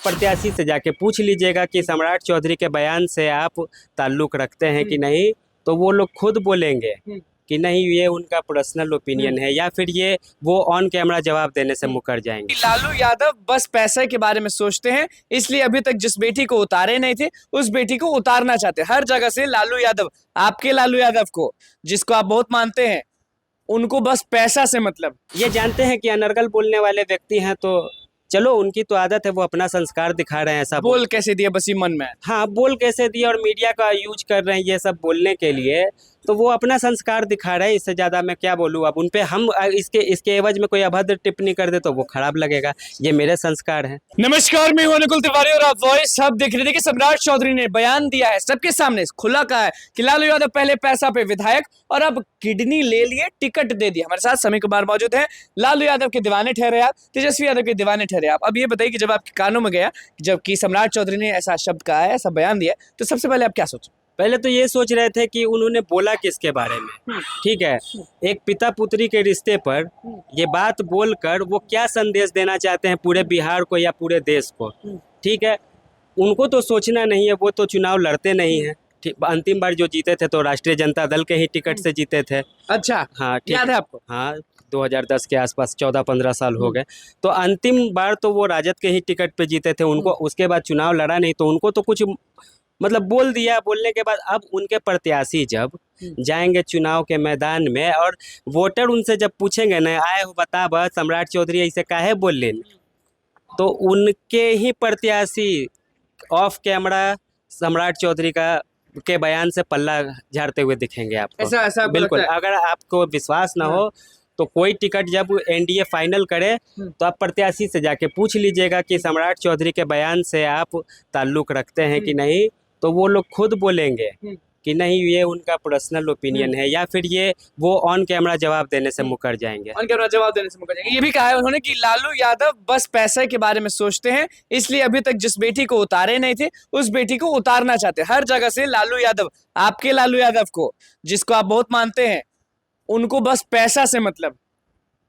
प्रत्याशी से जाके पूछ लीजिएगा कि सम्राट चौधरी के बयान से आप ताल्लुक रखते हैं कि नहीं, तो वो लोग खुद बोलेंगे कि नहीं ये उनका पर्सनल ओपिनियन है, या फिर ये वो ऑन कैमरा जवाब देने से मुकर जाएंगे। लालू यादव बस पैसे के बारे में सोचते हैं, इसलिए अभी तक जिस बेटी को उतारे नहीं थे उस बेटी को उतारना चाहते हैं। हर जगह से लालू यादव, आपके लालू यादव को जिसको आप बहुत मानते हैं, उनको बस पैसा से मतलब। ये जानते हैं कि अनर्गल बोलने वाले व्यक्ति हैं, तो चलो उनकी तो आदत है, वो अपना संस्कार दिखा रहे हैं। ऐसा बोल कैसे दिया बस ये मन में। हाँ, बोल कैसे दिया और मीडिया का यूज कर रहे हैं ये सब बोलने के लिए, तो वो अपना संस्कार दिखा रहे हैं। इससे ज़्यादा मैं क्या बोलूँ अब उन पे। हम इसके एवज में कोई अभद्र टिप्पणी कर दे तो वो खराब लगेगा। ये मेरे संस्कार हैं। नमस्कार, मैं हूं अनुकुल तिवारी और आप वॉइस सब देख रहे थे कि सम्राट चौधरी ने बयान दिया है, सबके सामने खुला कहा है कि लालू यादव पहले पैसा पे विधायक और अब किडनी ले लिए, टिकट दे दिया। हमारे साथ समी कुमार मौजूद हैं। लालू यादव के दीवाने ठहरे आप, तेजस्वी यादव के दीवाने ठहरे आप। अब ये बताइए कि जब आपके कानों में गया, जबकि सम्राट चौधरी ने ऐसा शब्द कहा है, ऐसा बयान दिया, तो सबसे पहले आप क्या सोचे? पहले तो ये सोच रहे थे कि उन्होंने बोला किसके बारे में। ठीक है, एक पिता पुत्री के रिश्ते पर ये बात बोलकर वो क्या संदेश देना चाहते हैं पूरे बिहार को या पूरे देश को। ठीक है, उनको तो सोचना नहीं है, वो तो चुनाव लड़ते नहीं है। अंतिम बार जो जीते थे तो राष्ट्रीय जनता दल के ही टिकट से जीते थे। अच्छा, हाँ, याद है आपको? हाँ, 2010 के आसपास 14-15 साल हो गए। तो अंतिम बार तो वो राजद के ही टिकट पे जीते थे। उनको उसके बाद चुनाव लड़ा नहीं, तो उनको तो कुछ मतलब बोल दिया। बोलने के बाद अब उनके प्रत्याशी जब जाएंगे चुनाव के मैदान में और वोटर उनसे जब पूछेंगे ना, आए हो बता बस सम्राट चौधरी ऐसे काहे बोल लें, तो उनके ही प्रत्याशी ऑफ कैमरा सम्राट चौधरी के बयान से पल्ला झाड़ते हुए दिखेंगे आपको। ऐसा बिल्कुल। अगर आपको विश्वास ना हो तो कोई टिकट जब एनडीए फाइनल करे तो आप प्रत्याशी से जाके पूछ लीजिएगा कि सम्राट चौधरी के बयान से आप ताल्लुक रखते हैं कि नहीं, तो वो लोग खुद बोलेंगे कि नहीं ये उनका पर्सनल ओपिनियन है, या फिर ये वो ऑन कैमरा जवाब देने से मुकर जाएंगे। ऑन कैमरा जवाब देने से मुकर जाएंगे। ये भी कहा है उन्होंने कि लालू यादव बस पैसे के बारे में सोचते हैं, इसलिए अभी तक जिस बेटी को उतारे नहीं थे उस बेटी को उतारना चाहते हैं। हर जगह से लालू यादव, आपके लालू यादव को जिसको आप बहुत मानते हैं, उनको बस पैसा से मतलब।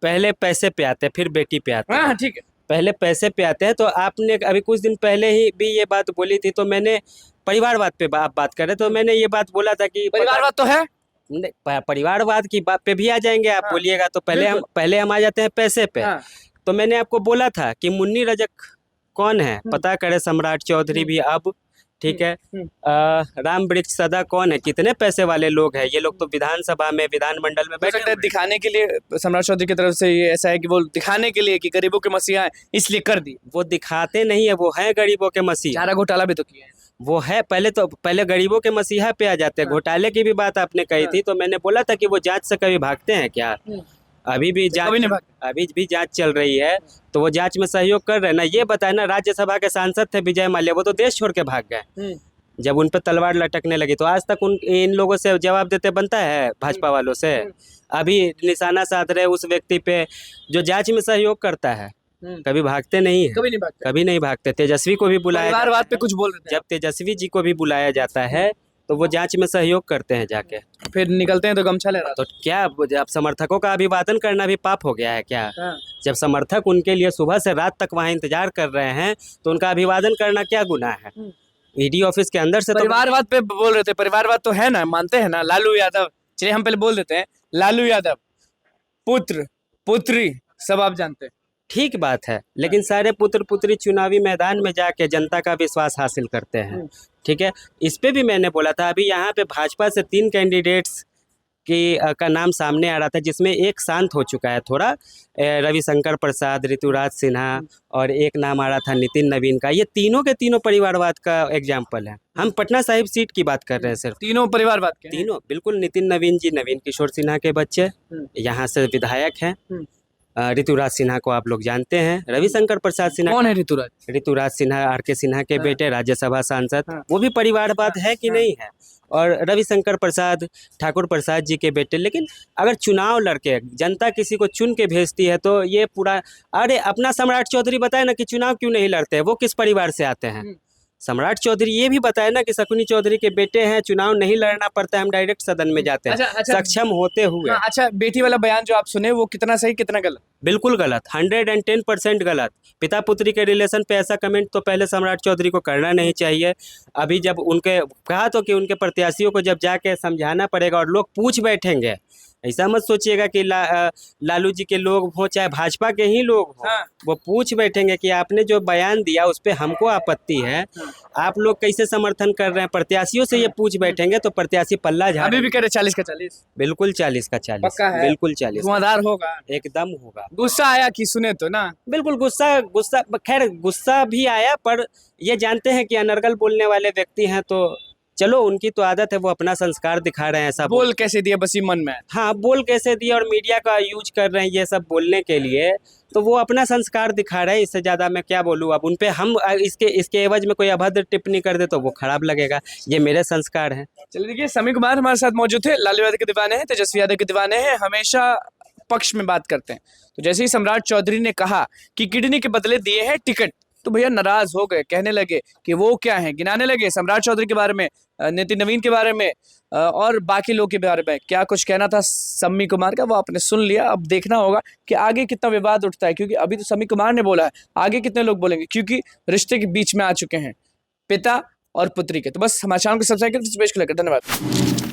पहले पैसे पे आते हैं फिर बेटी पे आते हैं। हाँ ठीक है, पहले पैसे पे आते हैं। तो आपने अभी कुछ दिन पहले ही भी ये बात बोली थी, तो मैंने परिवारवाद पे आप बात कर रहे, तो मैंने ये बात बोला था कि परिवारवाद तो है, परिवारवाद की बात पे भी आ जाएंगे आप। बोलिएगा तो पहले हम आ जाते हैं पैसे पे। तो मैंने आपको बोला था कि मुन्नी रजक कौन है पता करे सम्राट चौधरी भी अब। ठीक है, राम वृक्ष सदा कौन है, कितने पैसे वाले लोग हैं ये लोग। तो विधानसभा में, विधानमंडल में बैठे दिखाने के लिए सम्राट चौधरी की तरफ से ये ऐसा है कि वो दिखाने के लिए कि गरीबों के मसीहा है इसलिए कर दी। वो दिखाते नहीं है, वो है गरीबों के मसीहा। चारा घोटाला भी तो किया है वो है। पहले गरीबों के मसीहा पे आ जाते हैं। घोटाले की भी बात आपने कही थी, तो मैंने बोला था कि वो जांच से कभी भागते हैं क्या? अभी भी जांच चल रही है, तो वो जांच में सहयोग कर रहे हैं ना। ये बताए ना, राज्यसभा के सांसद थे विजय माल्या, वो तो देश छोड़ के भाग गए जब उन पर तलवार लटकने लगी। तो आज तक इन लोगों से जवाब देते बनता है भाजपा वालों से। अभी निशाना साध रहे उस व्यक्ति पे जो जांच में सहयोग करता है। कभी भागते नहीं है, कभी नहीं भागते। तेजस्वी को भी बुलाया, बात पे कुछ बोल रहे थे। जब तेजस्वी जी को भी बुलाया जाता है तो वो जांच में सहयोग करते हैं जाके, फिर निकलते हैं तो गमछा ले रहा। तो क्या अब समर्थकों का अभिवादन करना भी पाप हो गया है क्या? जब समर्थक उनके लिए सुबह से रात तक वहाँ इंतजार कर रहे हैं तो उनका अभिवादन करना क्या गुनाह है? ईडी ऑफिस के अंदर से परिवारवाद पे बोल रहे थे। परिवारवाद तो है ना, मानते हैं ना लालू यादव। चलिए हम पहले बोल देते हैं, लालू यादव पुत्र पुत्री सब आप जानते हैं। ठीक बात है, लेकिन सारे पुत्र पुत्री चुनावी मैदान में जाके जनता का विश्वास हासिल करते हैं। ठीक है, इस पे भी मैंने बोला था। अभी यहाँ पे भाजपा से 3 कैंडिडेट्स का नाम सामने आ रहा था, जिसमें एक शांत हो चुका है थोड़ा, रविशंकर प्रसाद, ऋतुराज सिन्हा, और एक नाम आ रहा था नितिन नवीन का। ये तीनों के तीनों परिवारवाद का एग्जाम्पल है। हम पटना साहिब सीट की बात कर रहे हैं सिर्फ। तीनों परिवारवाद के, तीनों बिल्कुल। नितिन नवीन जी नवीन किशोर सिन्हा के बच्चे, यहाँ से विधायक हैं। ऋतुराज सिन्हा को आप लोग जानते हैं। रविशंकर प्रसाद सिन्हा कौन है? ऋतुराज सिन्हा आर.के. सिन्हा के बेटे, राज्यसभा सांसद। वो भी परिवारवाद है कि नहीं है? और रविशंकर प्रसाद ठाकुर प्रसाद जी के बेटे। लेकिन अगर चुनाव लड़के जनता किसी को चुन के भेजती है तो ये पूरा, अरे अपना सम्राट चौधरी बताए ना कि चुनाव क्यों नहीं लड़ते, वो किस परिवार से आते हैं? सम्राट चौधरी ये भी बताए ना कि शकुनी चौधरी के बेटे हैं, चुनाव नहीं लड़ना पड़ता है, हम डायरेक्ट सदन में जाते हैं। अच्छा, सक्षम होते हुए। अच्छा, बेटी वाला बयान जो आप सुने वो कितना सही कितना गलत? बिल्कुल गलत, 110% गलत। पिता पुत्री के रिलेशन पे ऐसा कमेंट तो पहले सम्राट चौधरी को करना नहीं चाहिए। अभी जब उनके कहा तो कि उनके प्रत्याशियों को जब जाके समझाना पड़ेगा और लोग पूछ बैठेंगे, ऐसा मत सोचिएगा कि लालू जी के लोग हों चाहे भाजपा के ही लोग हों, हाँ। वो पूछ बैठेंगे कि आपने जो बयान दिया उस पर हमको आपत्ति है, आप लोग कैसे समर्थन कर रहे हैं। प्रत्याशियों से ये पूछ बैठेंगे तो प्रत्याशी पल्ला झाड़। अभी भी कह रहे 40 का 40 बिल्कुल 40 का 40, पक्का है? बिल्कुल 40 धुआंधार होगा, एकदम होगा। गुस्सा आया कि सुने तो ना। बिल्कुल गुस्सा गुस्सा खैर गुस्सा भी आया, पर ये जानते हैं कि अनर्गल बोलने वाले व्यक्ति हैं, तो चलो उनकी तो आदत है, वो अपना संस्कार दिखा रहे हैं ऐसा बोल कैसे दिया बस ये मन में। हाँ, बोल कैसे दिए और मीडिया का यूज कर रहे हैं ये सब बोलने के लिए, तो वो अपना संस्कार दिखा रहे हैं। इससे ज़्यादा मैं क्या बोलूँ अब उन पे। हम इसके एवज में कोई अभद्र टिप्पणी कर दे तो वो खराब लगेगा, ये मेरे संस्कार हैं। चलिए देखिए, समी कुमार हमारे साथ मौजूद थे। लालू यादव के दीवाने हैं, तेजस्वी यादव के दीवाने हैं, हमेशा पक्ष में बात करते हैं। तो जैसे ही सम्राट चौधरी ने कहा कि किडनी के बदले दिए हैं टिकट, तो भैया नाराज हो गए, कहने लगे कि वो क्या है, गिनाने लगे सम्राट चौधरी के बारे में, नितिन नवीन के बारे में और बाकी लोग के बारे में। क्या कुछ कहना था समी कुमार का वो आपने सुन लिया। अब देखना होगा कि आगे कितना विवाद उठता है, क्योंकि अभी तो समी कुमार ने बोला है, आगे कितने लोग बोलेंगे, क्योंकि रिश्ते के बीच में आ चुके हैं पिता और पुत्री के। तो बस हमारे चैनल को सब्सक्राइब करें। धन्यवाद।